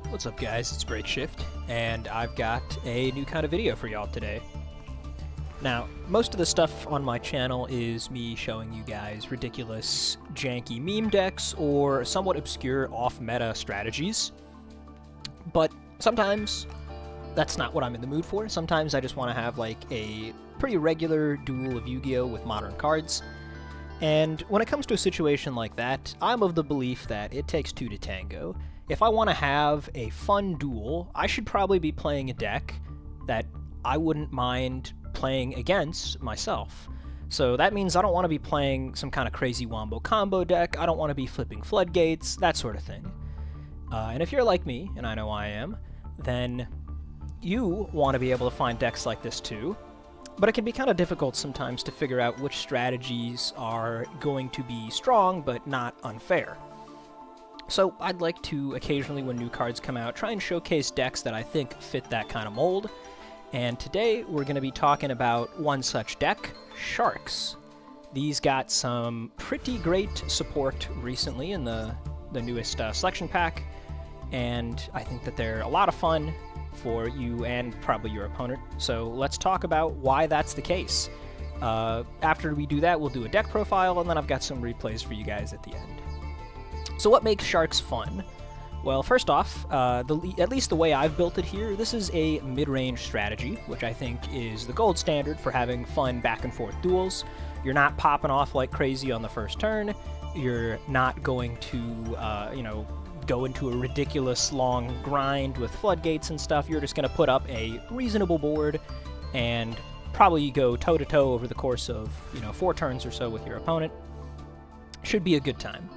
What's up guys, it's Break Shift, and I've got a new kind of video for y'all today. Now, most of the stuff on my channel is me showing you guys ridiculous, janky meme decks or somewhat obscure off-meta strategies. But sometimes that's not what I'm in the mood for. Sometimes I just want to have like a pretty regular duel of Yu-Gi-Oh! With modern cards. And when it comes to a situation like that, I'm of the belief that it takes two to tango. If I want to have a fun duel, I should probably be playing a deck that I wouldn't mind playing against myself. So that means I don't want to be playing some kind of crazy wombo combo deck, I don't want to be flipping floodgates, that sort of thing. And if you're like me, and I know I am, then you want to be able to find decks like this too. But it can be kind of difficult sometimes to figure out which strategies are going to be strong but not unfair. So I'd like to occasionally, when new cards come out, try and showcase decks that I think fit that kind of mold. And today we're going to be talking about one such deck, Sharks. These got some pretty great support recently in the newest selection pack, and I think that they're a lot of fun for you and probably your opponent. So let's talk about why that's the case. After we do that, we'll do a deck profile, and then I've got some replays for you guys at the end. So what makes Sharks fun? Well, first off, at least the way I've built it here, this is a mid-range strategy, which I think is the gold standard for having fun back-and-forth duels. You're not popping off like crazy on the first turn. You're not going to, go into a ridiculous long grind with floodgates and stuff. You're just going to put up a reasonable board and probably go toe-to-toe over the course of, 4 turns or so with your opponent. Should be a good time.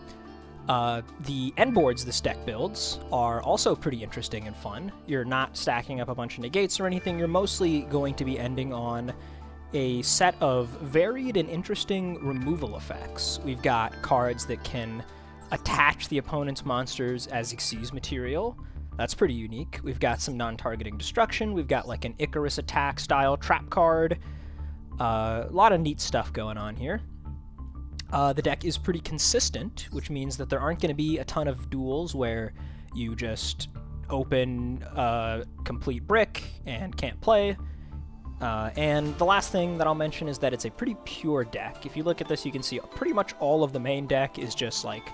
The end boards this deck builds are also pretty interesting and fun. You're not stacking up a bunch of negates or anything. You're mostly going to be ending on a set of varied and interesting removal effects. We've got cards that can attach the opponent's monsters as Xyz material. That's pretty unique. We've got some non-targeting destruction. We've got like an Icarus attack style trap card. A lot of neat stuff going on here. The deck is pretty consistent, which means that there aren't going to be a ton of duels where you just open a complete brick and can't play. And the last thing that I'll mention is that it's a pretty pure deck. If you look at this, you can see pretty much all of the main deck is just like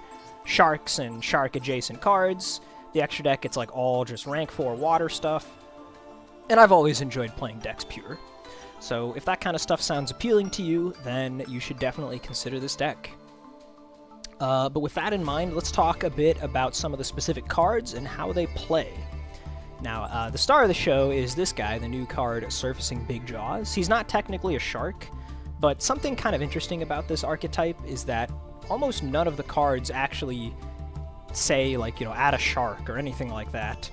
Sharks and Shark-adjacent cards. The extra deck, it's like all just rank 4 water stuff. And I've always enjoyed playing decks pure. So if that kind of stuff sounds appealing to you, then you should definitely consider this deck. But with that in mind, let's talk a bit about some of the specific cards and how they play. Now, the star of the show is this guy, the new card, Surfacing Big Jaws. He's not technically a shark, but something kind of interesting about this archetype is that almost none of the cards actually say, like, add a shark or anything like that.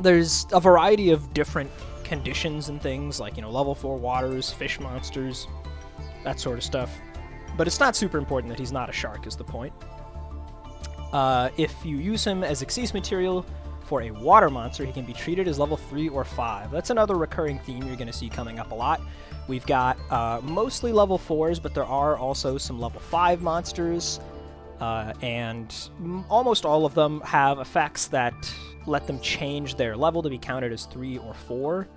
There's a variety of different conditions and things, like, level 4 waters, fish monsters, that sort of stuff. But it's not super important that he's not a shark, is the point. If you use him as Xyz material for a water monster, he can be treated as level 3 or 5. That's another recurring theme you're going to see coming up a lot. We've got mostly level 4s, but there are also some level 5 monsters, and almost all of them have effects that let them change their level to be counted as 3 or 4.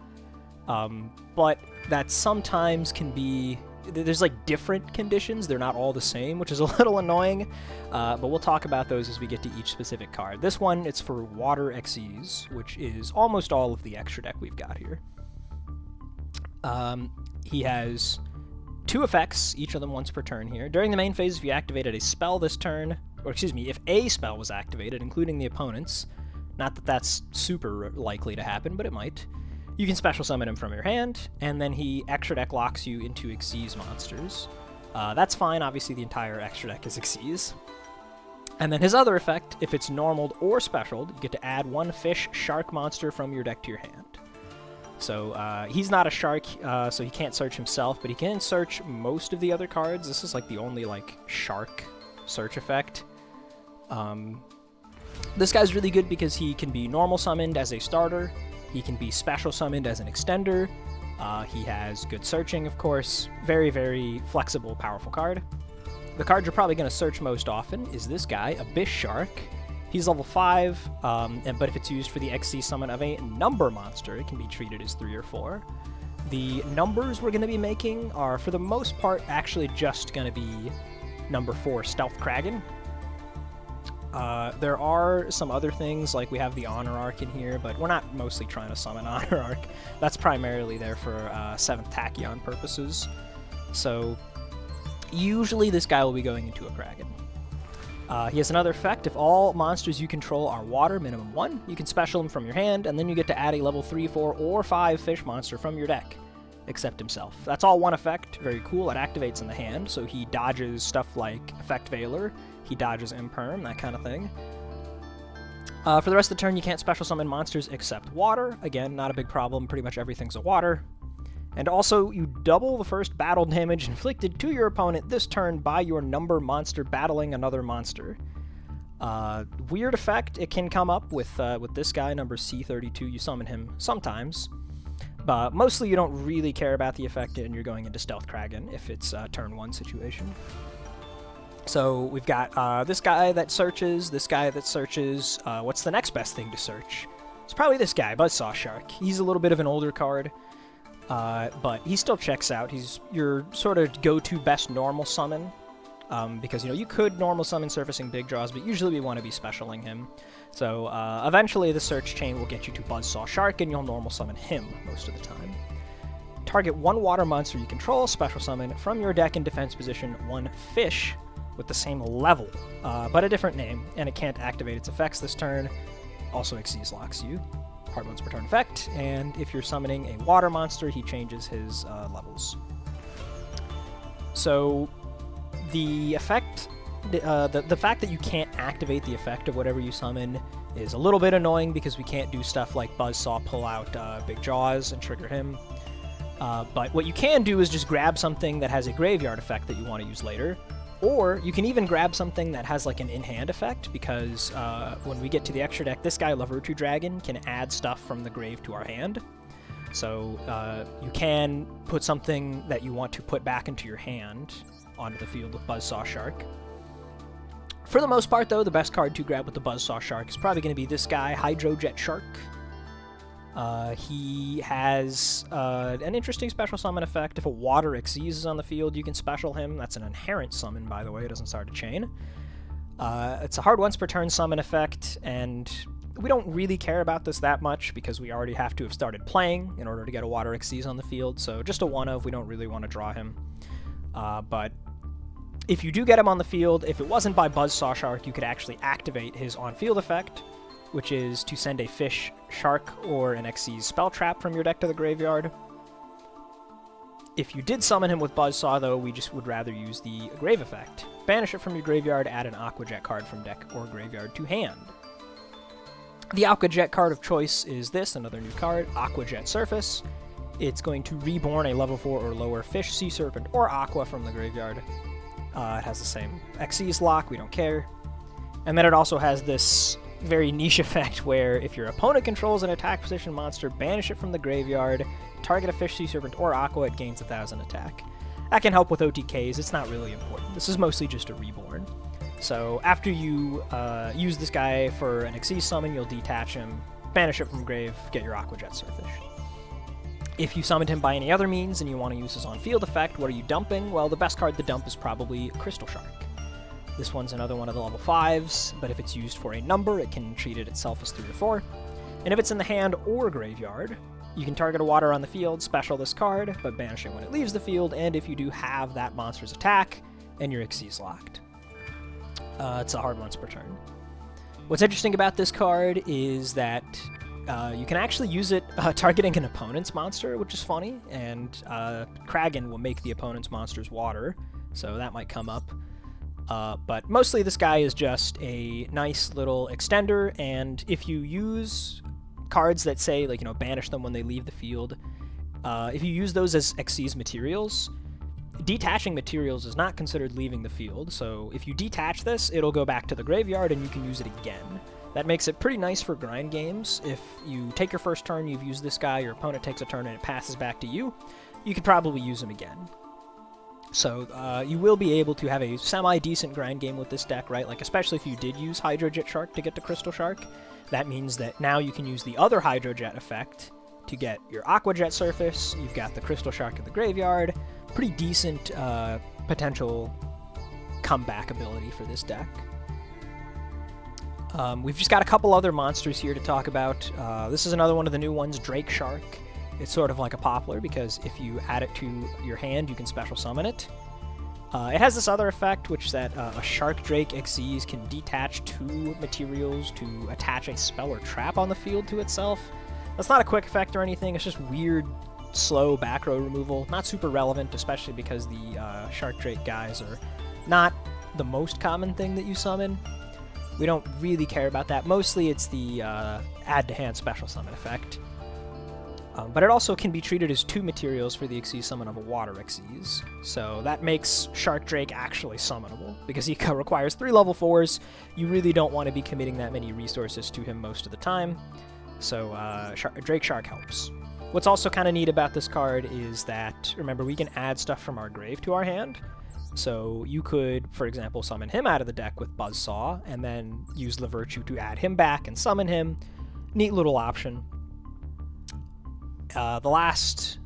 But that sometimes can be... There's like different conditions, they're not all the same, which is a little annoying, but we'll talk about those as we get to each specific card. This one, it's for Water Xyz, which is almost all of the extra deck we've got here. He has 2 effects, each of them once per turn here. During the main phase, if you activated a spell this turn, or excuse me, if a spell was activated, including the opponent's, not that that's super likely to happen, but it might, you can special summon him from your hand, and then he extra deck locks you into Xyz monsters. That's fine, obviously the entire extra deck is Xyz. And then his other effect, if it's normaled or specialed, you get to add 1 fish shark monster from your deck to your hand. So he's not a shark, so he can't search himself, but he can search most of the other cards. This is like the only like shark search effect. This guy's really good because he can be normal summoned as a starter. He can be special summoned as an extender. He has good searching, of course. Very, very flexible, powerful card. The card you're probably going to search most often is this guy, Abyss Shark. He's level 5, but if it's used for the XC summon of a number monster, it can be treated as 3 or 4. The numbers we're going to be making are, for the most part, actually just going to be number 4 Stealth Kraken. There are some other things, like we have the Honor Arc in here, but we're not mostly trying to summon Honor Arc. That's primarily there for 7th Tachyon purposes. So usually this guy will be going into a Kraken. He has another effect. If all monsters you control are water, minimum 1, you can special him from your hand, and then you get to add a level 3, 4, or 5 fish monster from your deck, except himself. That's all one effect. Very cool. It activates in the hand, so he dodges stuff like Effect Veiler, he dodges Imperm, that kind of thing. For the rest of the turn, you can't special summon monsters except water. Again, not a big problem. Pretty much everything's a water. And also, you double the first battle damage inflicted to your opponent this turn by your number monster battling another monster. Weird effect, it can come up with this guy, number C32. You summon him sometimes, but mostly you don't really care about the effect, and you're going into Stealth Kraken if it's a turn 1 situation. So we've got this guy that searches, this guy that searches. What's the next best thing to search? It's probably this guy, Buzzsaw Shark. He's a little bit of an older card. But he still checks out. He's your sort of go-to best normal summon, because, you could normal summon surfacing big draws, but usually we want to be specialing him. So eventually the search chain will get you to Buzzsaw Shark, and you'll normal summon him most of the time. Target 1 water monster you control, special summon from your deck in defense position 1 fish with the same level, but a different name, and it can't activate its effects this turn. Also Xyz locks you. Hard once per turn effect, and if you're summoning a water monster, he changes his levels. So the effect, the fact that you can't activate the effect of whatever you summon is a little bit annoying, because we can't do stuff like Buzzsaw pull out Big Jaws and trigger him. But what you can do is just grab something that has a graveyard effect that you want to use later. Or you can even grab something that has like an in-hand effect, because when we get to the extra deck, this guy, Lavertu Dragon, can add stuff from the grave to our hand. So you can put something that you want to put back into your hand onto the field with Buzzsaw Shark. For the most part, though, the best card to grab with the Buzzsaw Shark is probably going to be this guy, Hydrojet Shark. He has an interesting special summon effect. If a water Xyz is on the field, you can special him. That's an inherent summon, by the way. It doesn't start a chain. It's a hard once per turn summon effect, and we don't really care about this that much because we already have to have started playing in order to get a water Xyz on the field. So just a one of, we don't really want to draw him. But if you do get him on the field, if it wasn't by Buzzsaw Shark, you could actually activate his on-field effect, which is to send a fish, shark, or an Xyz spell trap from your deck to the graveyard. If you did summon him with Buzzsaw, though, we just would rather use the grave effect. Banish it from your graveyard, add an Aquajet card from deck or graveyard to hand. The Aquajet card of choice is this, another new card, Aquajet Surface. It's going to reborn a level 4 or lower fish, sea serpent, or aqua from the graveyard. It has the same Xyz lock, we don't care. And then it also has this very niche effect where if your opponent controls an attack position monster, banish it from the graveyard, target a fish, sea serpent, or aqua, it gains 1,000 attack. That can help with OTKs, it's not really important. This is mostly just a reborn. So after you use this guy for an Xyz summon, you'll detach him, banish it from grave, get your Aquajet Surface. If you summoned him by any other means and you want to use his on-field effect, what are you dumping? Well, the best card to dump is probably Crystal Shark. This one's another one of the level 5s, but if it's used for a number, it can treat it itself as 3 or 4. And if it's in the hand or graveyard, you can target a water on the field, special this card, but banish it when it leaves the field, and if you do have that monster's attack, and your Xyz locked. It's a hard once per turn. What's interesting about this card is that you can actually use it targeting an opponent's monster, which is funny, and Kraken will make the opponent's monsters water, so that might come up. But mostly this guy is just a nice little extender, and if you use cards that say, like, banish them when they leave the field, if you use those as Xyz materials, detaching materials is not considered leaving the field, so if you detach this, it'll go back to the graveyard and you can use it again. That makes it pretty nice for grind games. If you take your first turn, you've used this guy, your opponent takes a turn and it passes back to you, you could probably use him again. So you will be able to have a semi-decent grind game with this deck, right? Like, especially if you did use Hydrojet Shark to get to Crystal Shark. That means that now you can use the other Hydrojet effect to get your Aquajet Surface. You've got the Crystal Shark in the graveyard. Pretty decent potential comeback ability for this deck. We've just got a couple other monsters here to talk about. This is another one of the new ones, Drake Shark. It's sort of like a Poplar, because if you add it to your hand, you can special summon it. It has this other effect, which is that a Shark Drake Xyz can detach 2 materials to attach a spell or trap on the field to itself. That's not a quick effect or anything, it's just weird, slow back row removal. Not super relevant, especially because the Shark Drake guys are not the most common thing that you summon. We don't really care about that. Mostly it's the add to hand special summon effect. But it also can be treated as 2 materials for the Xyz summon of a Water Xyz. So that makes Shark Drake actually summonable, because he requires 3 level 4s. You really don't want to be committing that many resources to him most of the time. So Drake Shark helps. What's also kind of neat about this card is that, remember, we can add stuff from our grave to our hand. So you could, for example, summon him out of the deck with Buzzsaw, and then use the Virtue to add him back and summon him. Neat little option. The last,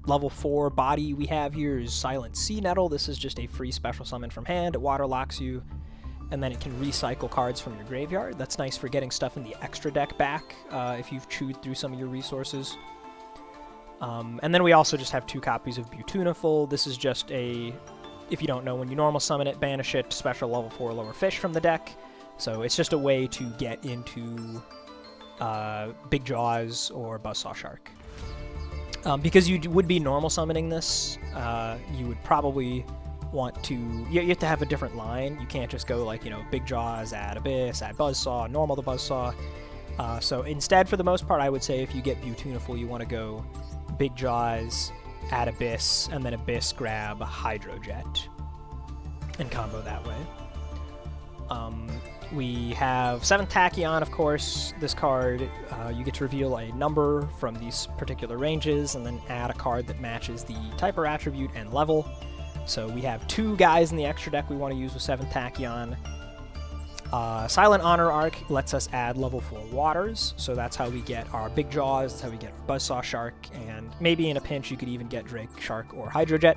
level 4 body we have here is Silent Sea Nettle. This is just a free special summon from hand. It water locks you, and then it can recycle cards from your graveyard. That's nice for getting stuff in the extra deck back if you've chewed through some of your resources. And then we also just have 2 copies of Beautiful. This is just a, if you don't know, when you normal summon it, banish it, special level 4 lower fish from the deck. So it's just a way to get into Big Jaws or Buzzsaw Shark. Because you would be normal summoning this, you would probably want to, you have to have a different line. You can't just go like, Big Jaws, add Abyss, add Buzzsaw, normal to Buzzsaw. So instead, for the most part, I would say if you get Beautiful, you want to go Big Jaws, add Abyss, and then Abyss grab Hydrojet, and combo that way. We have 7th Tachyon, of course. This card, you get to reveal a number from these particular ranges, and then add a card that matches the type or attribute and level. So we have 2 guys in the extra deck we want to use with 7th Tachyon. Silent Honor Arc lets us add level 4 waters, so that's how we get our Big Jaws, that's how we get our Buzzsaw Shark, and maybe in a pinch you could even get Drake Shark or Hydrojet.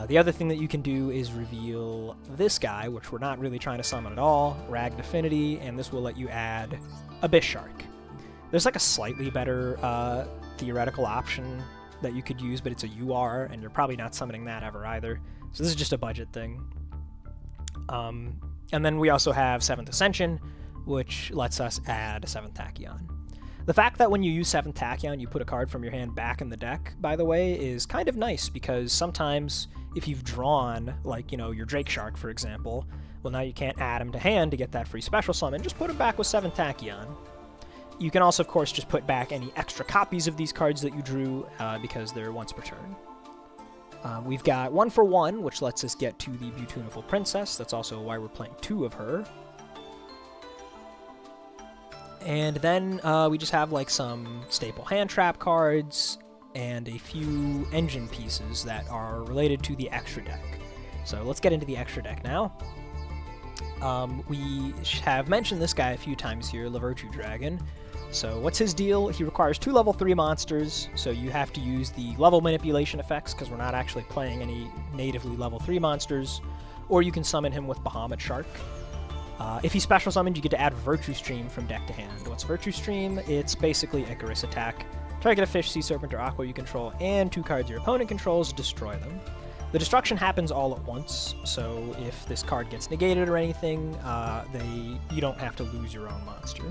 The other thing that you can do is reveal this guy, which we're not really trying to summon at all, Ragged Affinity, and this will let you add Abyss Shark. There's like a slightly better theoretical option that you could use, but it's a UR, and you're probably not summoning that ever either. So this is just a budget thing. And then we also have 7th Ascension, which lets us add 7th Tachyon. The fact that when you use 7th Tachyon, you put a card from your hand back in the deck, by the way, is kind of nice, because sometimes if you've drawn, like, your Drake Shark, for example, well, now you can't add him to hand to get that free special summon. Just put him back with 7th Tachyon. You can also, of course, just put back any extra copies of these cards that you drew, because they're once per turn. We've got 1 for 1, which lets us get to the Beautiful Princess. That's also why we're playing 2 of her. And then we just have like some staple hand trap cards and a few engine pieces that are related to the extra deck. So let's get into the extra deck now. We have mentioned this guy a few times here, the Virtue Dragon. So what's his deal? He requires 2 level 3 monsters, so you have to use the level manipulation effects because we're not actually playing any natively level 3 monsters, or you can summon him with Bahamut Shark. If he's special summoned, you get to add Virtue Stream from deck to hand. What's Virtue Stream? It's basically Icarus attack. Target a fish, sea serpent, or aqua you control, and 2 cards your opponent controls, destroy them. The destruction happens all at once, so if this card gets negated or anything, you don't have to lose your own monster.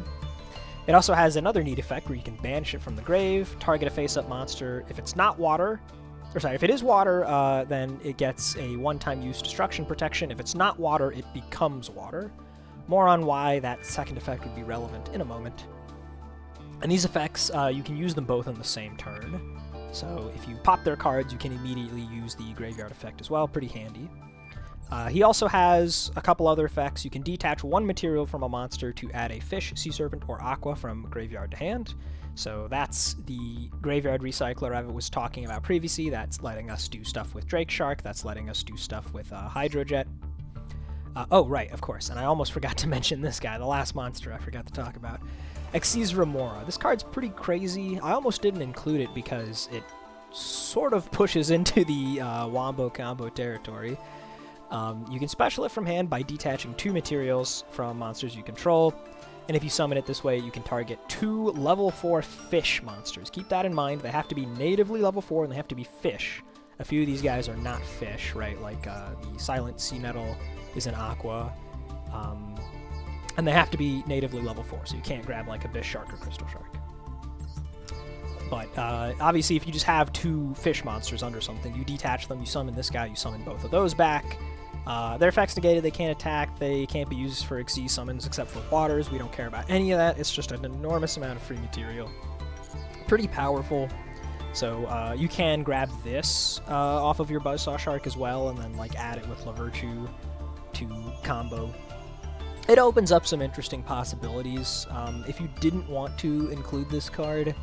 It also has another neat effect where you can banish it from the grave, target a face-up monster. If it's not water, if it is water, then it gets a one-time use destruction protection. If it's not water, it becomes water. More on why that second effect would be relevant in a moment. And these effects, you can use them both on the same turn. So if you pop their cards, you can immediately use the graveyard effect as well. Pretty handy. He also has a couple other effects. You can detach one material from a monster to add a fish, sea serpent, or aqua from graveyard to hand. So that's the graveyard recycler I was talking about previously. That's letting us do stuff with Drake Shark. That's letting us do stuff with Hydrojet. Oh, right, of course. And I almost forgot to mention this guy, the last monster I forgot to talk about. Xyz Remora. This card's pretty crazy. I almost didn't include it because it sort of pushes into the Wombo combo territory. You can special it from hand by detaching 2 materials from monsters you control, and if you summon it this way, you can target 2 level 4 fish monsters. Keep that in mind. They have to be natively level 4, and they have to be fish. A few of these guys are not fish, right? Like the Silent Sea Nettle is an aqua, and they have to be natively level 4, so you can't grab like Abyss Shark or Crystal Shark. But obviously, if you just have 2 fish monsters under something, you detach them, you summon this guy, you summon both of those back. Their effects negated, they can't attack, they can't be used for Xyz summons except for waters. We don't care about any of that. It's just an enormous amount of free material. Pretty powerful. So you can grab this off of your Buzzsaw Shark as well, and then like add it with La Virtue to combo. It opens up some interesting possibilities. If you didn't want to include this card,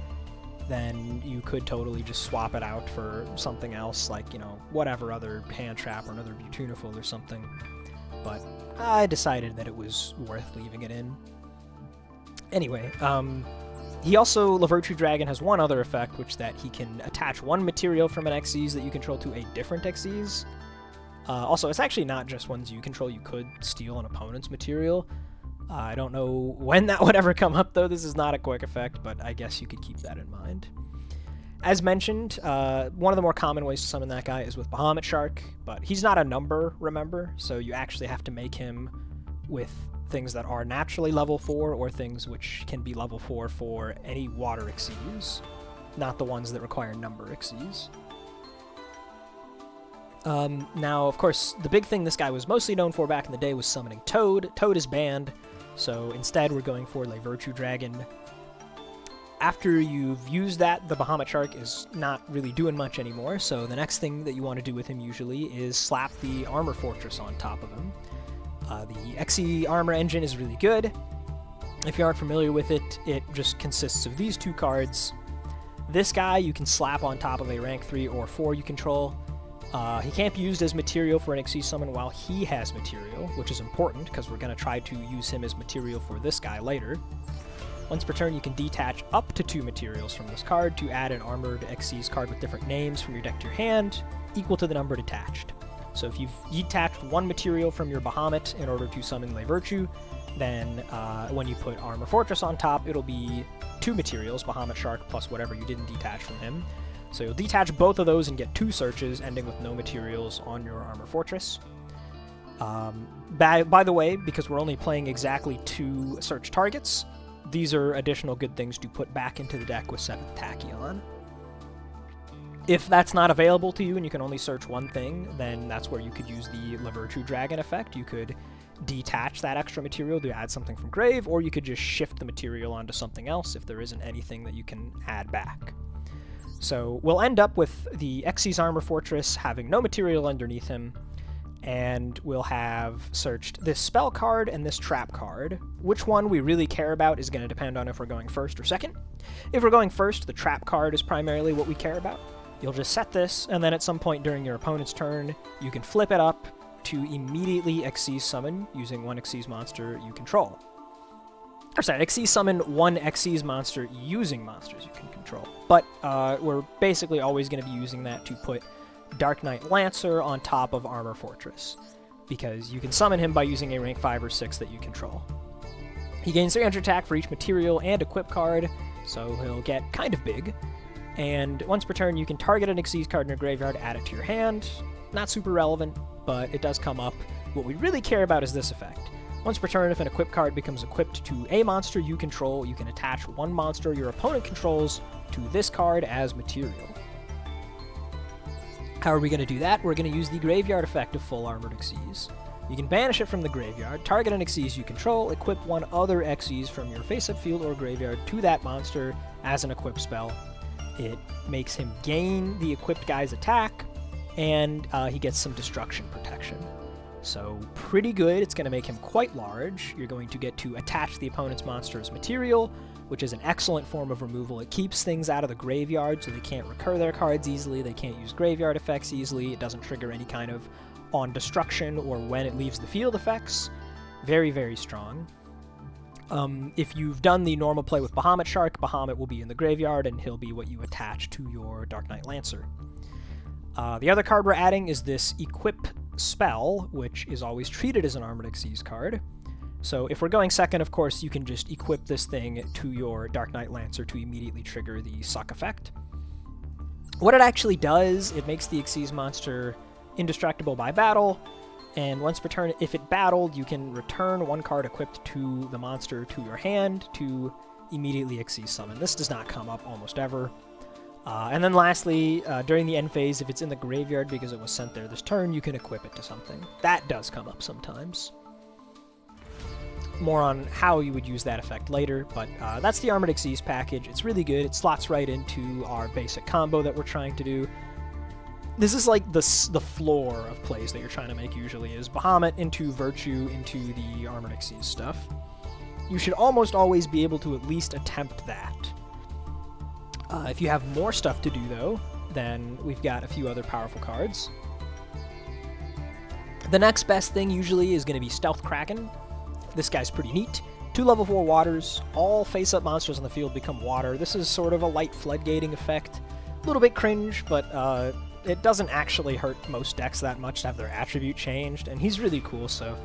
then you could totally just swap it out for something else, like, you know, whatever other hand trap or another Butuniful or something. But I decided that it was worth leaving it in. Anyway, he also, La Virtue Dragon, has one other effect, which that he can attach 1 material from an Xyz that you control to a different Xyz. Also, it's actually not just ones you control. You could steal an opponent's material. I don't know when that would ever come up, though. This is not a quick effect, but I guess you could keep that in mind. As mentioned, one of the more common ways to summon that guy is with Bahamut Shark, but he's not a number, remember? So you actually have to make him with things that are naturally level 4 or things which can be level 4 for any water Xyz, not the ones that require number Xyz. Now, of course, the big thing this guy was mostly known for back in the day was summoning Toad. Toad is banned, so instead we're going for La Virtue Dragon. After you've used that, the Bahamut Shark is not really doing much anymore, so the next thing that you want to do with him usually is slap the Armor Fortress on top of him. The Xe Armor Engine is really good. If you aren't familiar with it, it just consists of these 2 cards. This guy you can slap on top of a rank 3 or 4 you control. He can't be used as material for an Xyz summon while he has material, which is important because we're going to try to use him as material for this guy later. Once per turn, you can detach up to 2 materials from this card to add an armored Xyz card with different names from your deck to your hand, equal to the number detached. So if you've detached 1 material from your Bahamut in order to summon La Virtue, then when you put Armor Fortress on top, it'll be 2 materials, Bahamut Shark plus whatever you didn't detach from him. So you'll detach both of those and get 2 searches, ending with no materials on your Armor Fortress. By the way, because we're only playing exactly 2 search targets, these are additional good things to put back into the deck with 7th Tachyon. If that's not available to you and you can only search 1 thing, then that's where you could use the La Virtue Dragon effect. You could detach that extra material to add something from grave, or you could just shift the material onto something else if there isn't anything that you can add back. So we'll end up with the Xyz Armor Fortress having no material underneath him, and we'll have searched this spell card and this trap card. Which one we really care about is going to depend on if we're going first or second. If we're going first, the trap card is primarily what we care about. You'll just set this, and then at some point during your opponent's turn, you can flip it up to immediately Xyz summon using 1 Xyz monster you control. Or sorry, Xyz summon 1 Xyz monster using monsters you can control. But we're basically always going to be using that to put Dark Knight Lancer on top of Armor Fortress, because you can summon him by using a rank 5 or 6 that you control. He gains 300 attack for each material and equip card, so he'll get kind of big. And once per turn, you can target an Xyz card in your graveyard, add it to your hand. Not super relevant, but it does come up. What we really care about is this effect. Once per turn, if an equip card becomes equipped to a monster you control, you can attach 1 monster your opponent controls to this card as material. How are we going to do that? We're going to use the Graveyard effect of Full Armored Xyz. You can banish it from the graveyard, target an Xyz you control, equip 1 other Xyz from your face-up field or graveyard to that monster as an equip spell. It makes him gain the equipped guy's attack, and he gets some destruction protection. So pretty good. It's going to make him quite large. You're going to get to attach the opponent's monster as material, which is an excellent form of removal. It keeps things out of the graveyard so they can't recur their cards easily, they can't use graveyard effects easily, it doesn't trigger any kind of on destruction or when it leaves the field effects. Very, very strong. If you've done the normal play with Bahamut Shark, Bahamut will be in the graveyard and he'll be what you attach to your Dark Knight Lancer. The other card we're adding is this Equip spell, which is always treated as an Armored Xyz card. So if we're going second, of course, you can just equip this thing to your Dark Knight Lancer to immediately trigger the suck effect. What it actually does, it makes the Xyz monster indestructible by battle, and once per turn, if it battled, you can return one card equipped to the monster to your hand to immediately Xyz summon. This does not come up almost ever. And then lastly, during the end phase, if it's in the graveyard because it was sent there this turn, you can equip it to something. That does come up sometimes. More on how you would use that effect later, but that's the Armored Xyz package. It's really good. It slots right into our basic combo that we're trying to do. This is like the floor of plays that you're trying to make usually, is Bahamut into Virtue into the Armored Xyz stuff. You should almost always be able to at least attempt that. If you have more stuff to do, though, then we've got a few other powerful cards. The next best thing usually is going to be Stealth Kraken. This guy's pretty neat. 2 level 4 waters. All face-up monsters on the field become water. This is sort of a light floodgating effect. A little bit cringe, but it doesn't actually hurt most decks that much to have their attribute changed, and he's really cool, so,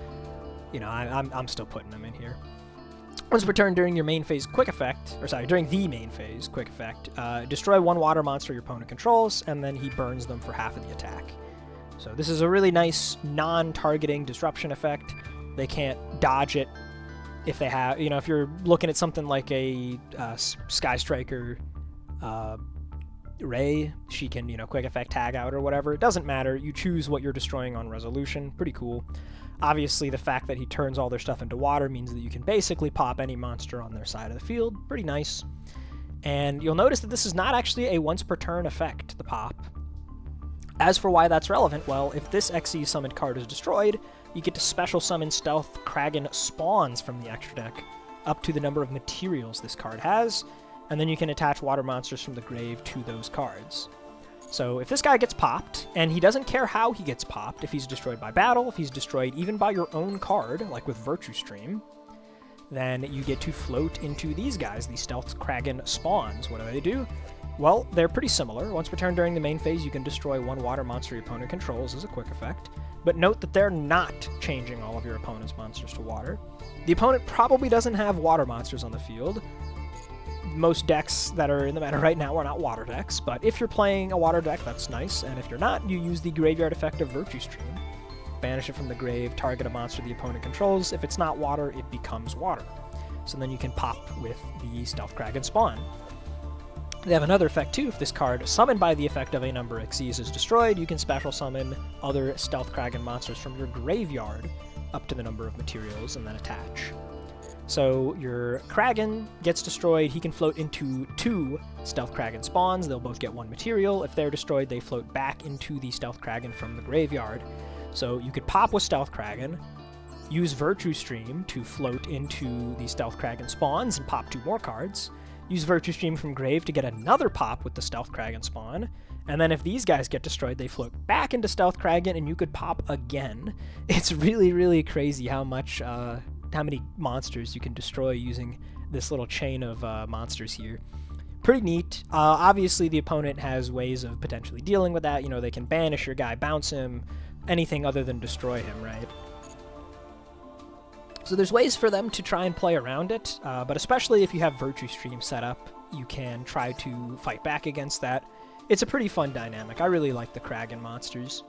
you know, I'm still putting him in here. Once per turn during your main phase quick effect, or sorry, during the main phase quick effect, destroy 1 water monster your opponent controls, and then he burns them for half of the attack. So this is a really nice non-targeting disruption effect. They can't dodge it if they have, you know, if you're looking at something like a Sky Striker Ray, she can, you know, quick effect tag out or whatever. It doesn't matter. You choose what you're destroying on resolution. Pretty cool. Obviously, the fact that he turns all their stuff into water means that you can basically pop any monster on their side of the field. Pretty nice. And you'll notice that this is not actually a once per turn effect, the pop. As for why that's relevant, well, if this Xyz summoned card is destroyed, you get to special summon Stealth Kraken spawns from the extra deck, up to the number of materials this card has, and then you can attach water monsters from the grave to those cards. So if this guy gets popped, and he doesn't care how he gets popped, if he's destroyed by battle, if he's destroyed even by your own card, like with Virtue Stream, then you get to float into these guys, the Stealth Kraken spawns. What do? Well, they're pretty similar. Once per turn during the main phase, you can destroy 1 water monster your opponent controls as a quick effect, but note that they're not changing all of your opponent's monsters to water. The opponent probably doesn't have water monsters on the field. Most decks that are in the meta right now are not water decks, but if you're playing a water deck, that's nice, and if you're not, you use the graveyard effect of Virtue Stream. Banish it from the grave, target a monster the opponent controls. If it's not water, it becomes water. So then you can pop with the Stealth Kraken spawn. They have another effect too. If this card, summoned by the effect of a number Xyz, is destroyed, you can special summon other Stealth Kraken monsters from your graveyard up to the number of materials and then attach. So your Kraken gets destroyed, he can float into 2 Stealth Kraken spawns. They'll both get 1 material. If they're destroyed, they float back into the Stealth Kraken from the graveyard. So you could pop with Stealth Kraken, use Virtue Stream to float into the Stealth Kraken spawns and pop 2 more cards, use Virtue Stream from grave to get another pop with the Stealth Kraken spawn, and then if these guys get destroyed, they float back into Stealth Kraken and you could pop again. It's really, really crazy how many monsters you can destroy using this little chain of monsters here. Pretty neat. Obviously, the opponent has ways of potentially dealing with that. You know, they can banish your guy, bounce him, anything other than destroy him, right? So there's ways for them to try and play around it, but especially if you have Virtue Stream set up, you can try to fight back against that. It's a pretty fun dynamic. I really like the Kraken monsters.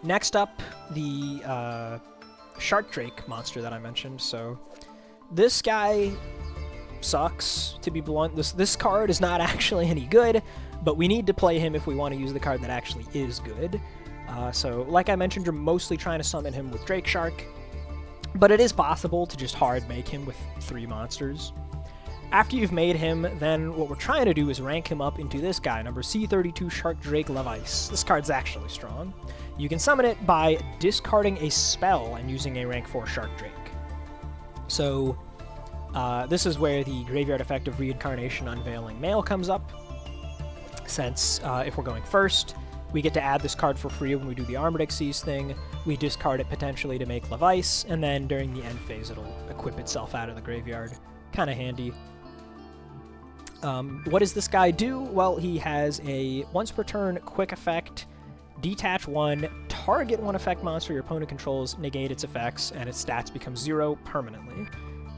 Next up, the Shark Drake monster that I mentioned. So this guy sucks, to be blunt. This card is not actually any good, but we need to play him if we want to use the card that actually is good. So like I mentioned, you're mostly trying to summon him with Drake Shark, but it is possible to just hard make him with 3 monsters. After you've made him, then what we're trying to do is rank him up into this guy, number C32 Shark Drake Levice. This card's actually strong. You can summon it by discarding a spell and using a rank 4 Shark Drake. So this is where the graveyard effect of Reincarnation Unveiling Male comes up. Since if we're going first, we get to add this card for free when we do the Armored Xyz thing. We discard it potentially to make Levice, and then during the end phase it'll equip itself out of the graveyard. Kind of handy. What does this guy do? Well, he has a once per turn quick effect, detach 1, target 1 effect monster your opponent controls, negate its effects, and its stats become 0 permanently.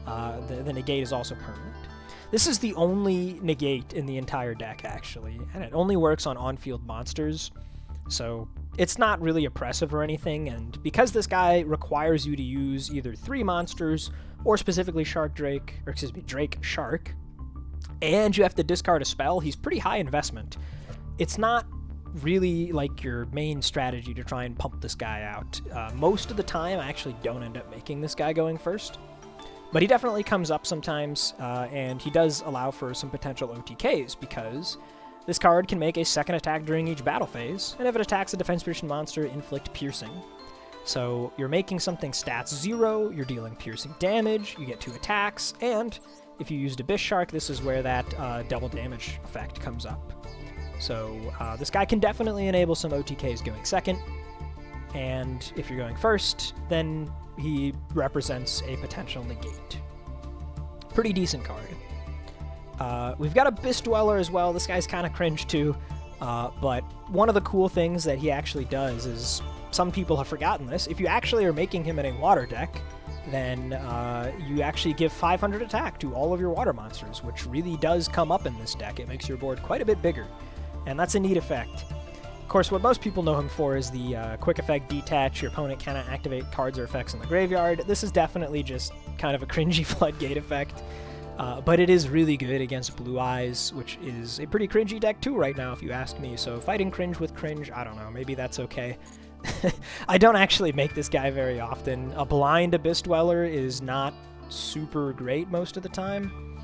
The negate is also permanent. This is the only negate in the entire deck, actually, and it only works on on-field monsters, so it's not really oppressive or anything, and because this guy requires you to use either 3 monsters, or specifically Drake Shark, and you have to discard a spell, he's pretty high investment. It's not really like your main strategy to try and pump this guy out. Most of the time, I actually don't end up making this guy going first. But he definitely comes up sometimes, and he does allow for some potential OTKs, because this card can make a second attack during each battle phase, and if it attacks a defense position monster, inflict piercing. So you're making something stats 0, you're dealing piercing damage, you get 2 attacks, and if you used Abyss Shark, this is where that double damage effect comes up. So this guy can definitely enable some OTKs going second, and if you're going first, then he represents a potential negate. Pretty decent card. We've got Abyss Dweller as well. This guy's kind of cringe too, but one of the cool things that he actually does is, some people have forgotten this, if you actually are making him in a water deck, then you actually give 500 attack to all of your water monsters, which really does come up in this deck. It makes your board quite a bit bigger, and that's a neat effect. Of course, what most people know him for is the quick effect detach. Your opponent cannot activate cards or effects in the graveyard. This is definitely just kind of a cringy floodgate effect, but it is really good against Blue Eyes, which is a pretty cringy deck too right now, if you ask me. So fighting cringe with cringe, I don't know, maybe that's okay. I don't actually make this guy very often. A blind Abyss Dweller is not super great most of the time,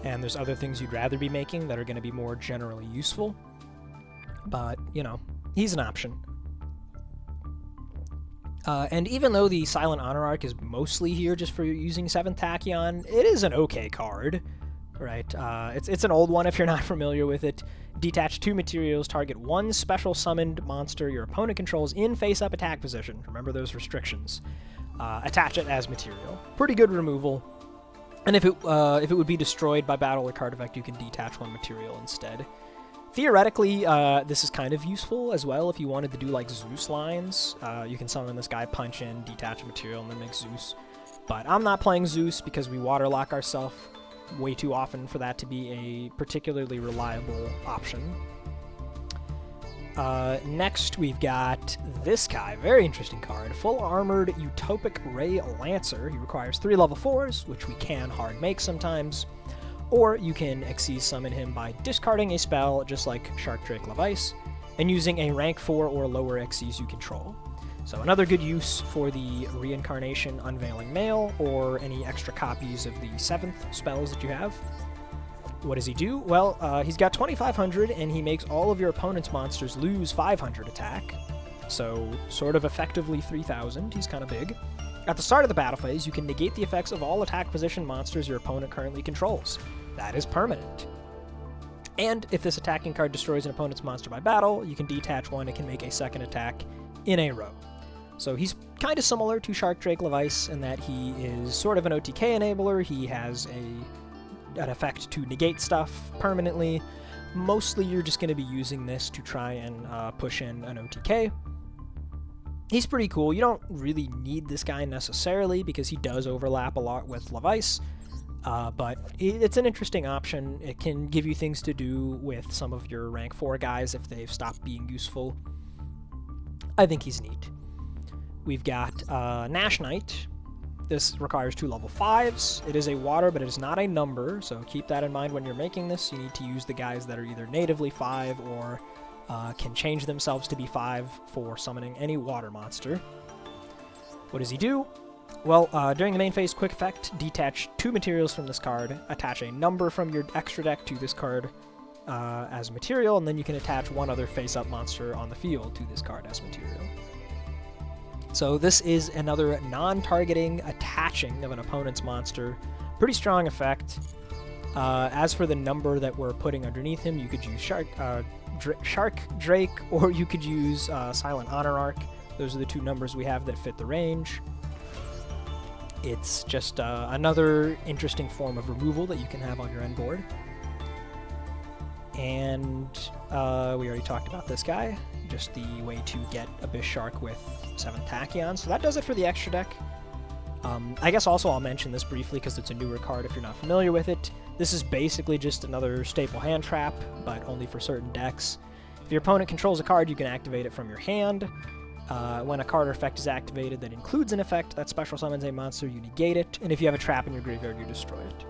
and there's other things you'd rather be making that are going to be more generally useful. But, you know, he's an option. And even though the Silent Honor Arc is mostly here just for using 7th Tachyon, it is an okay card, right? It's an old one if you're not familiar with it. Detach 2 materials, target 1 special summoned monster your opponent controls in face-up attack position. Remember those restrictions. Attach it as material. Pretty good removal. And if it would be destroyed by battle or card effect, you can detach 1 material instead. Theoretically, this is kind of useful as well if you wanted to do like Zeus lines. You can summon this guy, punch in, detach a material, and then make Zeus. But I'm not playing Zeus because we waterlock ourselves way too often for that to be a particularly reliable option. Next, we've got this guy. Very interesting card. Full Armored Utopic Ray Lancer. He requires 3 level 4s, which we can hard make sometimes. Or you can Xyz summon him by discarding a spell, just like Shark Drake Levice, and using a rank 4 or lower Xyz you control. So another good use for the Reincarnation Unveiling Male, or any extra copies of the 7th spells that you have. What does he do? Well, he's got 2,500, and he makes all of your opponent's monsters lose 500 attack. So sort of effectively 3,000. He's kind of big. At the start of the battle phase, you can negate the effects of all attack position monsters your opponent currently controls. That is permanent. And if this attacking card destroys an opponent's monster by battle, you can detach 1 and can make a second attack in a row. So he's kind of similar to Shark Drake Levice in that he is sort of an OTK enabler. He has an effect to negate stuff permanently. Mostly you're just going to be using this to try and push in an OTK. He's pretty cool. You don't really need this guy necessarily because he does overlap a lot with Levice, but it's an interesting option. It can give you things to do with some of your rank 4 guys if they've stopped being useful. I think he's neat. We've got Nash Knight. This requires 2 level 5s. It is a water, but it is not a number, so keep that in mind when you're making this. You need to use the guys that are either natively 5 or can change themselves to be 5 for summoning any water monster. What does he do? Well, during the main phase quick effect, detach 2 materials from this card, attach a number from your extra deck to this card as material, and then you can attach 1 other face-up monster on the field to this card as material. So this is another non-targeting attaching of an opponent's monster. Pretty strong effect. As for the number that we're putting underneath him, you could use Shark, Drake, or you could use Silent Honor Arc. Those are the 2 numbers we have that fit the range. It's just another interesting form of removal that you can have on your end board. And we already talked about this guy, just the way to get Abyss Shark with 7 Tachyon. So that does it for the extra deck. I guess also I'll mention this briefly because it's a newer card if you're not familiar with it. This is basically just another staple hand trap, but only for certain decks. If your opponent controls a card, you can activate it from your hand. When a card or effect is activated that includes an effect that special summons a monster, you negate it, and if you have a trap in your graveyard, you destroy it.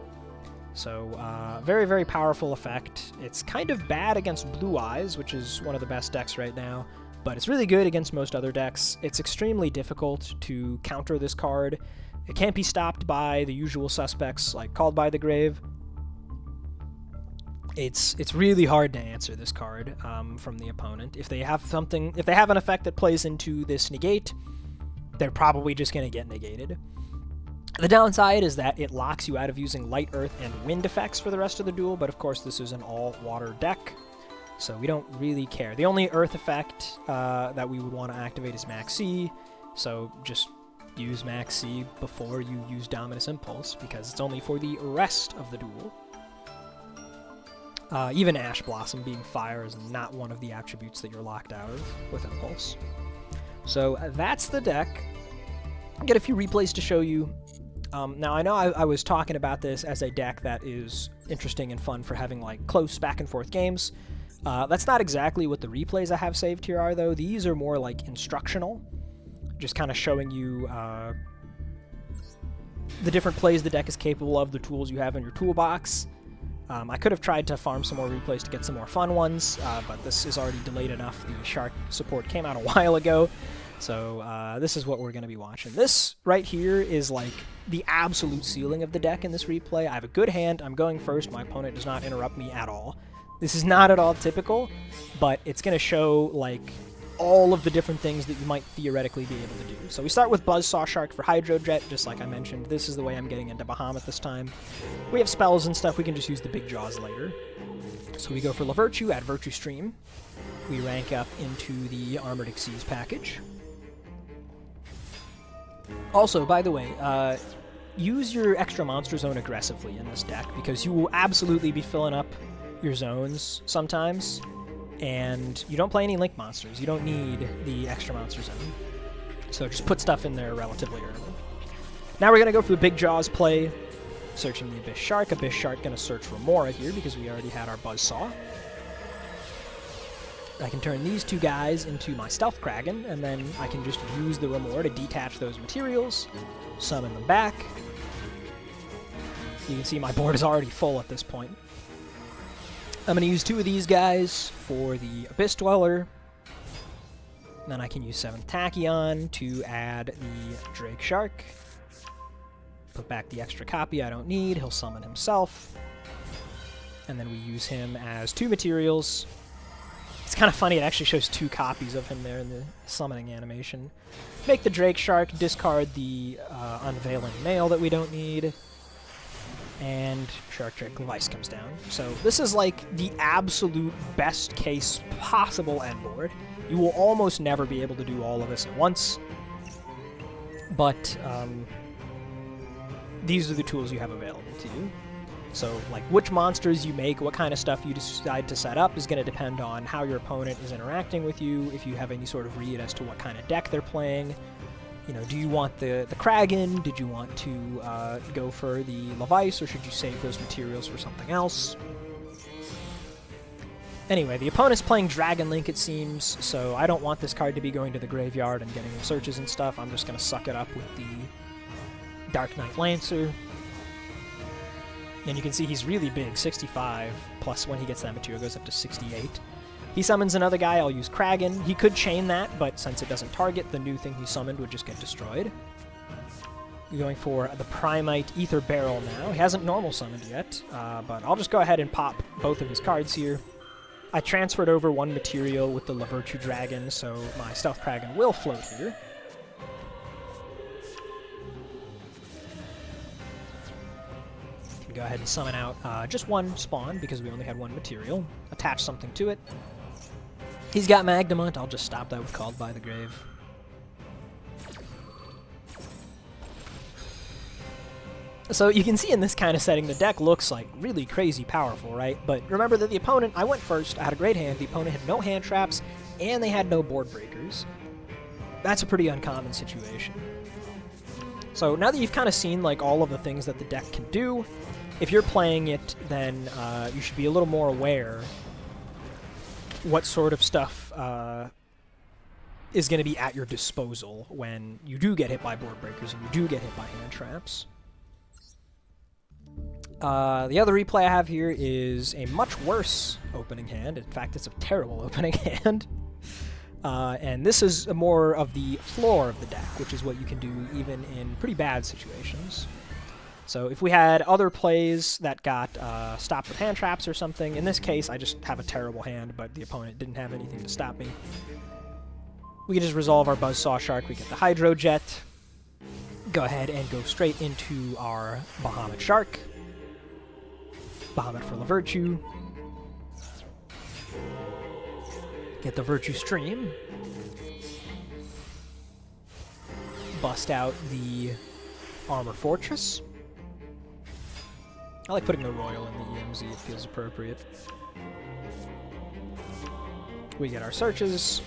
So, very, very powerful effect. It's kind of bad against Blue Eyes, which is one of the best decks right now, but it's really good against most other decks. It's extremely difficult to counter this card. It can't be stopped by the usual suspects, like Called by the Grave. It's really hard to answer this card from the opponent. If they have an effect that plays into this negate, they're probably just going to get negated. The downside is that it locks you out of using light, earth, and wind effects for the rest of the duel, but of course this is an all-water deck, so we don't really care. The only earth effect that we would want to activate is Max C, so just use Max C before you use Dominus Impulse, because it's only for the rest of the duel. Even Ash Blossom being fire is not one of the attributes that you're locked out of with Impulse. So that's the deck. I'll get a few replays to show you. Now, I know I was talking about this as a deck that is interesting and fun for having like close back-and-forth games. That's not exactly what the replays I have saved here are, though. These are more like instructional, just kind of showing you the different plays the deck is capable of, the tools you have in your toolbox. I could have tried to farm some more replays to get some more fun ones, but this is already delayed enough. The Shark support came out a while ago, so this is what we're going to be watching. This right here is like the absolute ceiling of the deck in this replay. I have a good hand. I'm going first. My opponent does not interrupt me at all. This is not at all typical, but it's going to show like all of the different things that you might theoretically be able to do. So we start with Buzzsaw Shark for Hydro Jet, just like I mentioned. This is the way I'm getting into Bahamut this time. We have spells and stuff. We can just use the big jaws later. So we go for La Virtue, add Virtue Stream. We rank up into the Armored Xyz package. Also, by the way, use your extra monster zone aggressively in this deck, because you will absolutely be filling up your zones sometimes. And you don't play any Link monsters. You don't need the extra monster zone. So just put stuff in there relatively early. Now we're going to go for the Big Jaws play, searching the Abyss Shark. Abyss Shark going to search Remora here because we already had our Buzzsaw. I can turn these 2 guys into my Stealth Kraken, and then I can just use the Remora to detach those materials, summon them back. You can see my board is already full at this point. I'm going to use 2 of these guys for the Abyss Dweller. Then I can use 7th Tachyon to add the Drake Shark. Put back the extra copy I don't need. He'll summon himself. And then we use him as 2 materials. It's kind of funny, it actually shows 2 copies of him there in the summoning animation. Make the Drake Shark, discard the Unveiling Mail that we don't need. And Shark Drake Levice comes down. So this is like the absolute best case possible end board. You will almost never be able to do all of this at once, but these are the tools you have available to you. So like which monsters you make, what kind of stuff you decide to set up is going to depend on how your opponent is interacting with you, if you have any sort of read as to what kind of deck they're playing. You know, do you want the Kraken? Did you want to go for the Levice, or should you save those materials for something else? Anyway, the opponent's playing Dragon Link, it seems, so I don't want this card to be going to the graveyard and getting searches and stuff. I'm just going to suck it up with the Dark Knight Lancer. And you can see he's really big, 65, plus when he gets that material goes up to 68. He summons another guy, I'll use Kraken. He could chain that, but since it doesn't target, the new thing he summoned would just get destroyed. Going for the Primite Ether Barrel now. He hasn't normal summoned yet, but I'll just go ahead and pop both of his cards here. I transferred over one material with the Lavirtue Dragon, so my Stealth Kraken will float here. Go ahead and summon out just one spawn because we only had one material. Attach something to it. He's got Magnemite. I'll just stop that with Called by the Grave. So you can see in this kind of setting, the deck looks like really crazy powerful, right? But remember that the opponent, I went first, I had a great hand, the opponent had no hand traps, and they had no board breakers. That's a pretty uncommon situation. So now that you've kind of seen like all of the things that the deck can do, if you're playing it, then you should be a little more aware what sort of stuff is going to be at your disposal when you do get hit by board breakers and you do get hit by hand traps. The other replay I have here is a much worse opening hand. In fact, it's a terrible opening hand. And this is more of the floor of the deck, which is what you can do even in pretty bad situations. So if we had other plays that got stopped with hand traps or something, in this case I just have a terrible hand, but the opponent didn't have anything to stop me. We can just resolve our Buzzsaw Shark, we get the Hydro Jet, go ahead and go straight into our Bahamut Shark. Bahamut for Lavirtue. Get the Virtue Stream. Bust out the Armor Fortress. I like putting the Royal in the EMZ, it feels appropriate. We get our searches.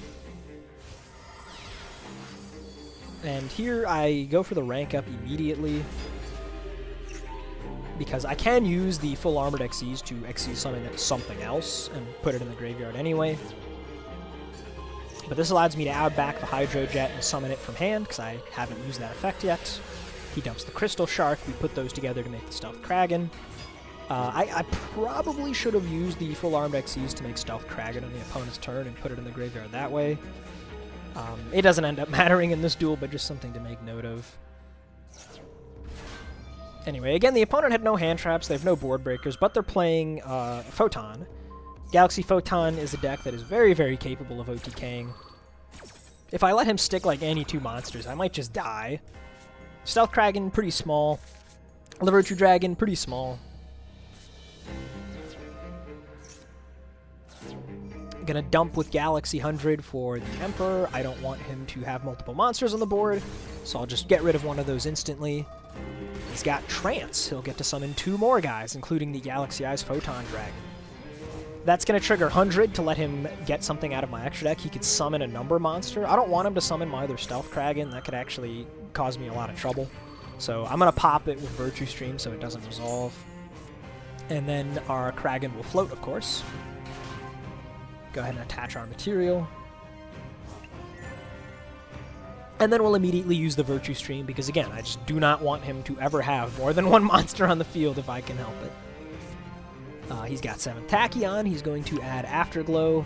And here I go for the rank up immediately, because I can use the full armored XEs to XE summon something else and put it in the graveyard anyway. But this allows me to add back the Hydro Jet and summon it from hand, because I haven't used that effect yet. He dumps the Crystal Shark, we put those together to make the Stealth Kraken. I probably should have used the full armed XEs to make Stealth Kraken on the opponent's turn and put it in the graveyard that way. It doesn't end up mattering in this duel, but just something to make note of. Anyway, again, the opponent had no hand traps, they have no board breakers, but they're playing Photon. Galaxy Photon is a deck that is very, very capable of OTKing. If I let him stick like any two monsters, I might just die. Stealth Kraken, pretty small. Lavirtue Dragon, pretty small. Gonna dump with Galaxy 100 for the Emperor. I don't want him to have multiple monsters on the board, so I'll just get rid of one of those instantly. He's got Trance. He'll get to summon two more guys, including the Galaxy Eyes Photon Dragon. That's going to trigger 100 to let him get something out of my extra deck. He could summon a number monster. I don't want him to summon my other Stealth Kraken. That could actually cause me a lot of trouble. So I'm going to pop it with Virtue Stream so it doesn't resolve. And then our Kraken will float, of course. Go ahead and attach our material. And then we'll immediately use the Virtue Stream because, again, I just do not want him to ever have more than one monster on the field if I can help it. He's got 7 Tachyon. He's going to add Afterglow.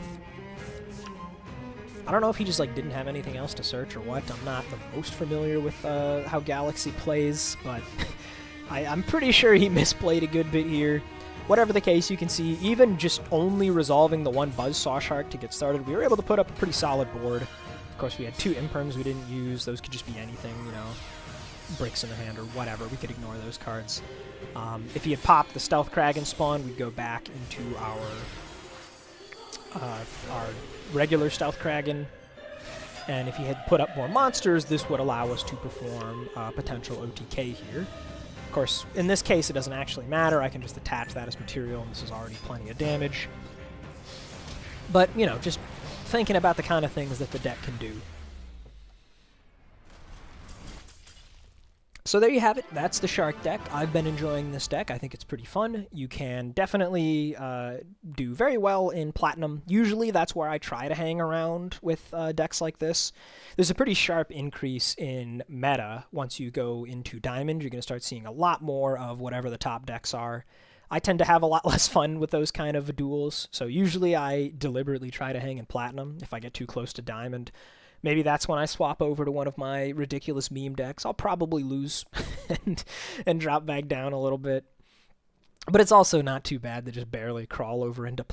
I don't know if he just like didn't have anything else to search or what. I'm not the most familiar with how Galaxy plays, but I'm pretty sure he misplayed a good bit here. Whatever the case, you can see even just only resolving the one Buzzsaw Shark to get started, we were able to put up a pretty solid board. Of course, we had 2 Imperms we didn't use. Those could just be anything, you know, bricks in the hand or whatever. We could ignore those cards. If he had popped the Stealth Kraken spawn, we'd go back into our regular Stealth Kraken. And if he had put up more monsters, this would allow us to perform potential OTK here. Of course, in this case, it doesn't actually matter. I can just attach that as material, and this is already plenty of damage. But, you know, just thinking about the kind of things that the deck can do. So there you have it. That's the Shark deck. I've been enjoying this deck. I think it's pretty fun. You can definitely do very well in Platinum. Usually that's where I try to hang around with decks like this. There's a pretty sharp increase in meta once you go into Diamond. You're going to start seeing a lot more of whatever the top decks are. I tend to have a lot less fun with those kind of duels, so usually I deliberately try to hang in Platinum if I get too close to Diamond. Maybe that's when I swap over to one of my ridiculous meme decks. I'll probably lose and drop back down a little bit. But it's also not too bad to just barely crawl over into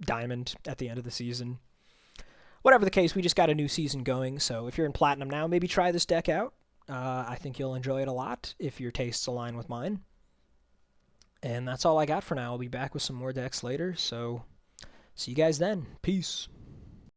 Diamond at the end of the season. Whatever the case, we just got a new season going, so if you're in Platinum now, maybe try this deck out. I think you'll enjoy it a lot if your tastes align with mine. And that's all I got for now. I'll be back with some more decks later, so see you guys then. Peace.